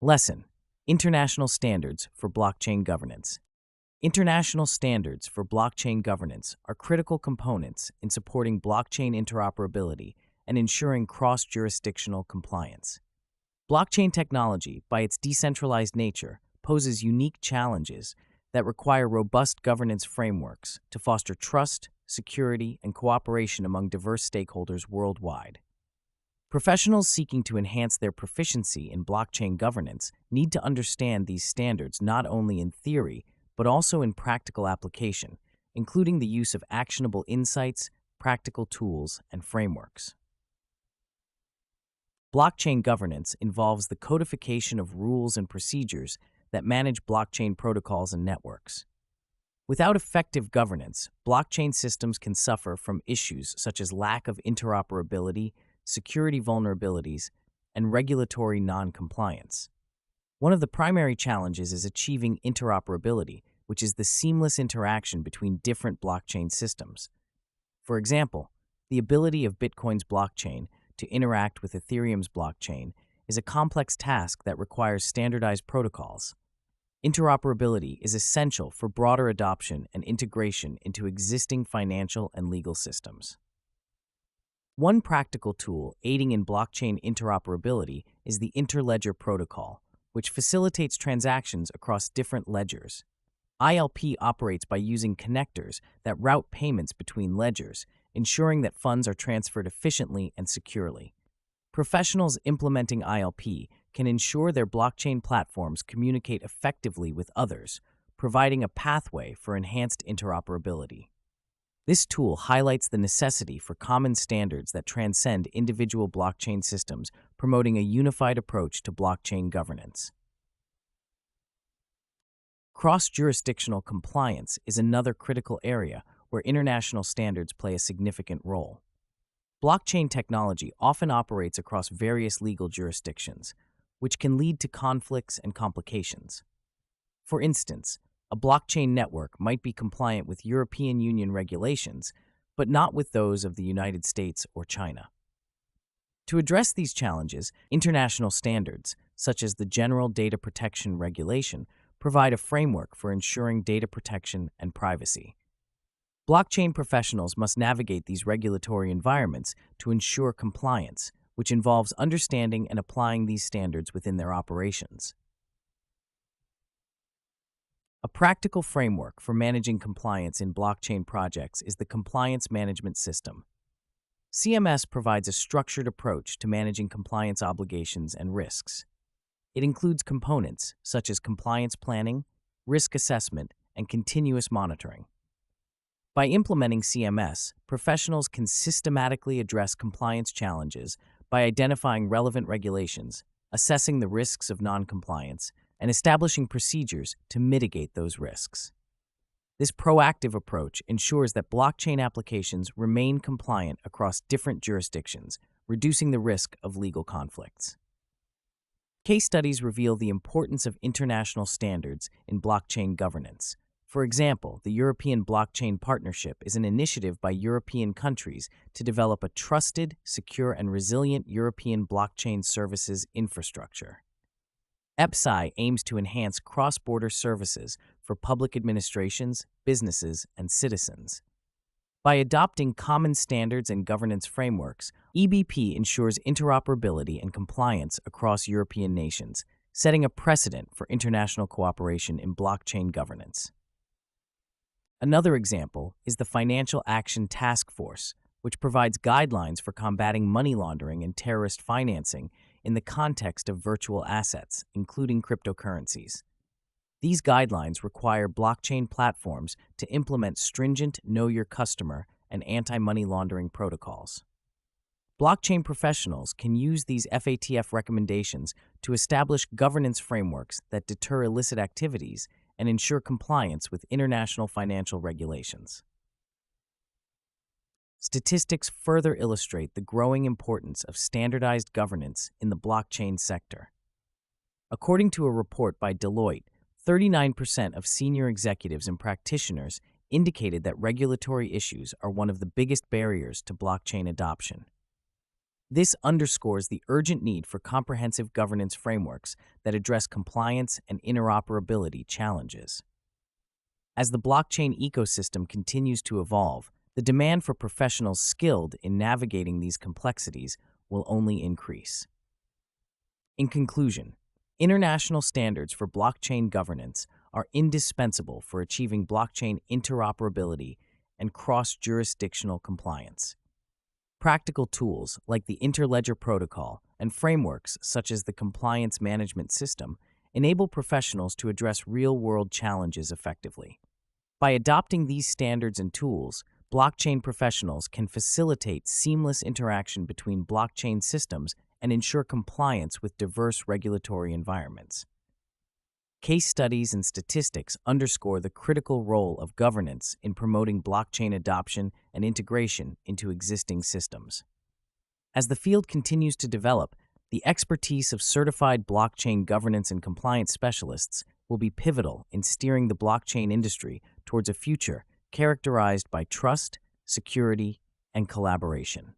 Lesson: International Standards for Blockchain Governance. International standards for blockchain governance are critical components in supporting blockchain interoperability and ensuring cross-jurisdictional compliance. Blockchain technology, by its decentralized nature, poses unique challenges that require robust governance frameworks to foster trust, security, and cooperation among diverse stakeholders worldwide. Professionals seeking to enhance their proficiency in blockchain governance need to understand these standards not only in theory, but also in practical application, including the use of actionable insights, practical tools, and frameworks. Blockchain governance involves the codification of rules and procedures that manage blockchain protocols and networks. Without effective governance, blockchain systems can suffer from issues such as lack of interoperability, security vulnerabilities, and regulatory non-compliance. One of the primary challenges is achieving interoperability, which is the seamless interaction between different blockchain systems. For example, the ability of Bitcoin's blockchain to interact with Ethereum's blockchain is a complex task that requires standardized protocols. Interoperability is essential for broader adoption and integration into existing financial and legal systems. One practical tool aiding in blockchain interoperability is the Interledger Protocol, which facilitates transactions across different ledgers. ILP operates by using connectors that route payments between ledgers, ensuring that funds are transferred efficiently and securely. Professionals implementing ILP can ensure their blockchain platforms communicate effectively with others, providing a pathway for enhanced interoperability. This tool highlights the necessity for common standards that transcend individual blockchain systems, promoting a unified approach to blockchain governance. Cross-jurisdictional compliance is another critical area where international standards play a significant role. Blockchain technology often operates across various legal jurisdictions, which can lead to conflicts and complications. For instance, a blockchain network might be compliant with European Union regulations, but not with those of the United States or China. To address these challenges, international standards, such as the General Data Protection Regulation, provide a framework for ensuring data protection and privacy. Blockchain professionals must navigate these regulatory environments to ensure compliance, which involves understanding and applying these standards within their operations. A practical framework for managing compliance in blockchain projects is the Compliance Management System. CMS provides a structured approach to managing compliance obligations and risks. It includes components such as compliance planning, risk assessment, and continuous monitoring. By implementing CMS, professionals can systematically address compliance challenges by identifying relevant regulations, assessing the risks of non-compliance, and establishing procedures to mitigate those risks. This proactive approach ensures that blockchain applications remain compliant across different jurisdictions, reducing the risk of legal conflicts. Case studies reveal the importance of international standards in blockchain governance. For example, the European Blockchain Partnership is an initiative by European countries to develop a trusted, secure, and resilient European blockchain services infrastructure. EPSI aims to enhance cross-border services for public administrations, businesses, and citizens. By adopting common standards and governance frameworks, EBP ensures interoperability and compliance across European nations, setting a precedent for international cooperation in blockchain governance. Another example is the Financial Action Task Force, which provides guidelines for combating money laundering and terrorist financing in the context of virtual assets, including cryptocurrencies. These guidelines require blockchain platforms to implement stringent Know Your Customer and anti-money laundering protocols. Blockchain professionals can use these FATF recommendations to establish governance frameworks that deter illicit activities and ensure compliance with international financial regulations. Statistics further illustrate the growing importance of standardized governance in the blockchain sector. According to a report by Deloitte, 39% of senior executives and practitioners indicated that regulatory issues are one of the biggest barriers to blockchain adoption. This underscores the urgent need for comprehensive governance frameworks that address compliance and interoperability challenges. As the blockchain ecosystem continues to evolve, the demand for professionals skilled in navigating these complexities will only increase. In conclusion, international standards for blockchain governance are indispensable for achieving blockchain interoperability and cross-jurisdictional compliance. Practical tools like the Interledger Protocol and frameworks such as the Compliance Management System enable professionals to address real-world challenges effectively. By adopting these standards and tools, blockchain professionals can facilitate seamless interaction between blockchain systems and ensure compliance with diverse regulatory environments. Case studies and statistics underscore the critical role of governance in promoting blockchain adoption and integration into existing systems. As the field continues to develop, the expertise of certified blockchain governance and compliance specialists will be pivotal in steering the blockchain industry towards a future characterized by trust, security, and collaboration.